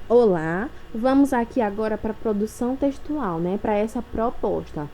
Olá, vamos aqui agora para a produção textual, né? Para essa proposta.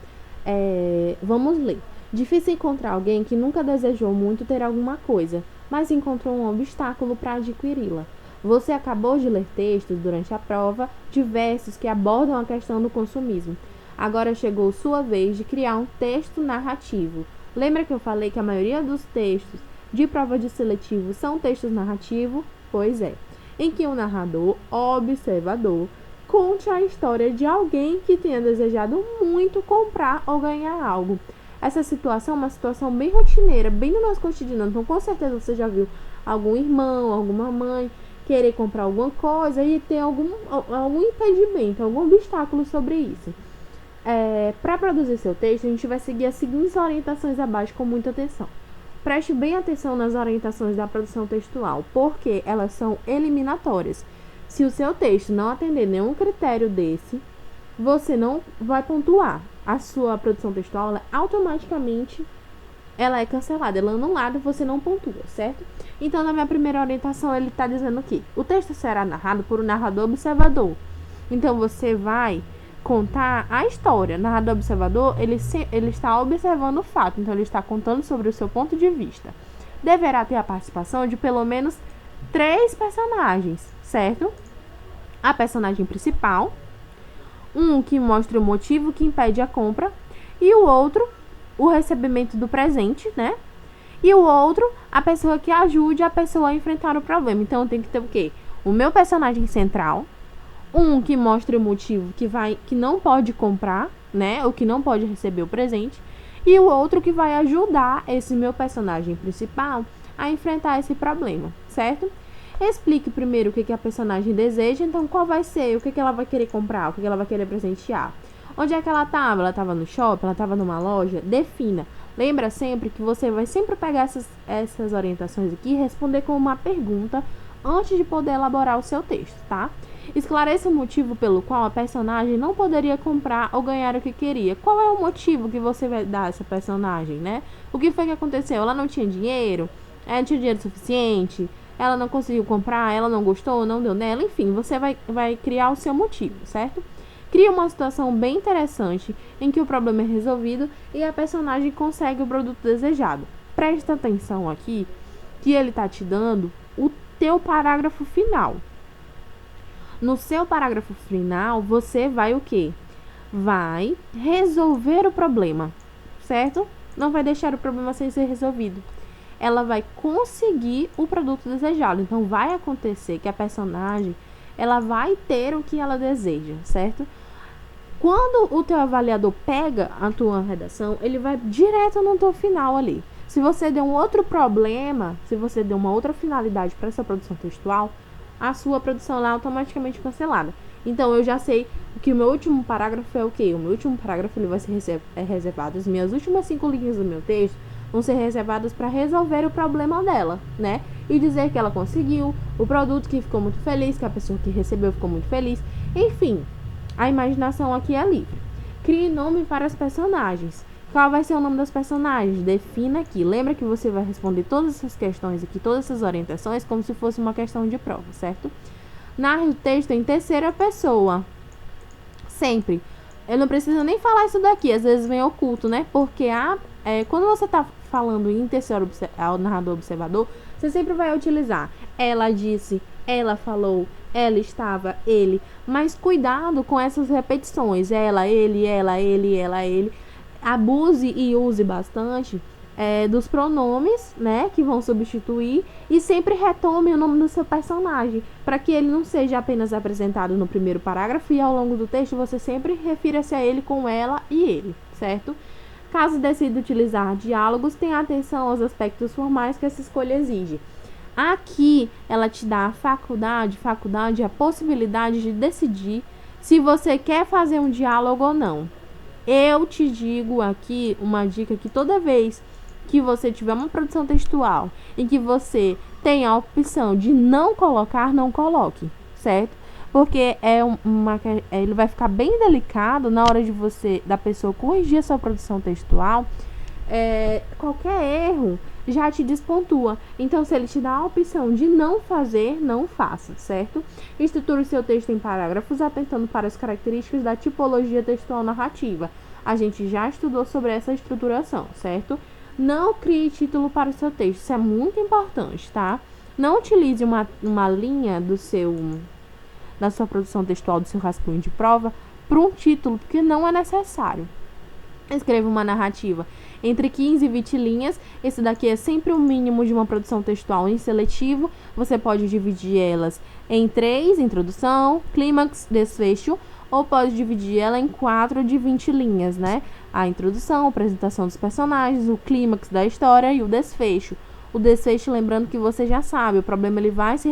Vamos ler. Difícil encontrar alguém que nunca desejou muito ter alguma coisa, mas encontrou um obstáculo para adquiri-la. Você acabou de ler textos durante a prova, diversos que abordam a questão do consumismo. Agora chegou sua vez de criar um texto narrativo. Lembra que eu falei que a maioria dos textos de prova de seletivo são textos narrativos? Pois é, em que o narrador, observador, conte a história de alguém que tenha desejado muito comprar ou ganhar algo. Essa situação é uma situação bem rotineira, bem no nosso cotidiano. Então, com certeza você já viu algum irmão, alguma mãe querer comprar alguma coisa e ter algum impedimento, algum obstáculo sobre isso. Para produzir seu texto, a gente vai seguir as seguintes orientações abaixo com muita atenção. Preste bem atenção nas orientações da produção textual, porque elas são eliminatórias. Se o seu texto não atender nenhum critério desse, você não vai pontuar. A sua produção textual, automaticamente, ela é cancelada, ela é anulada, você não pontua, certo? Então, na minha primeira orientação, ele está dizendo que o texto será narrado por um narrador observador. Então, você vai contar a história. O narrador observador, ele está observando o fato, então ele está contando sobre o seu ponto de vista. Deverá ter a participação de pelo menos 3 personagens, certo? A personagem principal, um que mostra o motivo que impede a compra, e o outro, o recebimento do presente, né? E o outro, a pessoa que ajude a pessoa a enfrentar o problema. Então tem que ter o quê? O meu personagem central, um que mostra o motivo que não pode comprar, né? Ou que não pode receber o presente. E o outro que vai ajudar esse meu personagem principal a enfrentar esse problema, certo? Explique primeiro o que a personagem deseja, então qual vai ser, o que ela vai querer comprar, o que ela vai querer presentear. Onde é que ela estava? Ela estava no shopping? Ela estava numa loja? Defina. Lembra sempre que você vai sempre pegar essas orientações aqui e responder com uma pergunta antes de poder elaborar o seu texto, tá? Esclareça o motivo pelo qual a personagem não poderia comprar ou ganhar o que queria. Qual é o motivo que você vai dar a essa personagem, né? O que foi que aconteceu? Ela não tinha dinheiro? Ela não tinha dinheiro suficiente? Ela não conseguiu comprar? Ela não gostou? Não deu nela? Enfim, você vai criar o seu motivo, certo? Cria uma situação bem interessante em que o problema é resolvido e a personagem consegue o produto desejado. Presta atenção aqui que ele está te dando o teu parágrafo final. No seu parágrafo final, você vai o quê? Vai resolver o problema, certo? Não vai deixar o problema sem ser resolvido. Ela vai conseguir o produto desejado. Então, vai acontecer que a personagem, ela vai ter o que ela deseja, certo? Quando o teu avaliador pega a tua redação, ele vai direto no teu final ali. Se você der um outro problema, se você der uma outra finalidade para essa produção textual, a sua produção é automaticamente cancelada. Então, eu já sei que o meu último parágrafo é o quê? O meu último parágrafo ele vai ser reservado. As minhas últimas 5 linhas do meu texto vão ser reservadas para resolver o problema dela, né? E dizer que ela conseguiu o produto, que ficou muito feliz, que a pessoa que recebeu ficou muito feliz. Enfim, a imaginação aqui é livre. Crie nome para os personagens. Qual vai ser o nome dos personagens? Defina aqui. Lembra que você vai responder todas essas questões aqui, todas essas orientações, como se fosse uma questão de prova, certo? Narre o texto em terceira pessoa. Sempre. Eu não preciso nem falar isso daqui, às vezes vem oculto, né? Porque quando você está falando em terceiro ao narrador observador, você sempre vai utilizar ela disse, ela falou, ela estava, ele. Mas cuidado com essas repetições. Ela, ele, ela, ele. Abuse e use bastante dos pronomes, né, que vão substituir, e sempre retome o nome do seu personagem, para que ele não seja apenas apresentado no primeiro parágrafo e ao longo do texto você sempre refira-se a ele com ela e ele, certo? Caso decida utilizar diálogos, tenha atenção aos aspectos formais que essa escolha exige. Aqui ela te dá a faculdade, a possibilidade de decidir se você quer fazer um diálogo ou não. Eu te digo aqui uma dica que toda vez que você tiver uma produção textual em que você tem a opção de não colocar, não coloque, certo? Porque ele vai ficar bem delicado na hora da pessoa corrigir a sua produção textual. Qualquer erro já te despontua. Então, se ele te dá a opção de não fazer, não faça, certo? Estruture o seu texto em parágrafos, atentando para as características da tipologia textual narrativa. A gente já estudou sobre essa estruturação, certo? Não crie título para o seu texto, isso é muito importante, tá? Não utilize uma linha da sua produção textual, do seu rascunho de prova, para um título, porque não é necessário. Escreva uma narrativa entre 15 e 20 linhas. Esse daqui é sempre o mínimo de uma produção textual em seletivo. Você pode dividir elas em 3, introdução, clímax, desfecho, ou pode dividir ela em 4 de 20 linhas, né? A introdução, a apresentação dos personagens, o clímax da história e o desfecho. O desfecho, lembrando que você já sabe, o problema ele vai se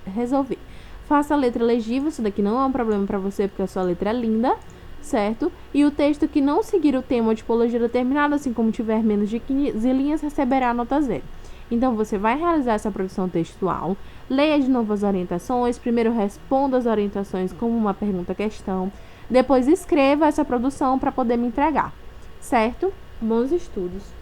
resolver. Faça a letra legível, isso daqui não é um problema para você, porque a sua letra é linda, certo? E o texto que não seguir o tema ou tipologia determinada, assim como tiver menos de 15 linhas, receberá nota 0. Então, você vai realizar essa produção textual, leia de novo as orientações, primeiro responda as orientações como uma pergunta-questão, depois escreva essa produção para poder me entregar, certo? Bons estudos!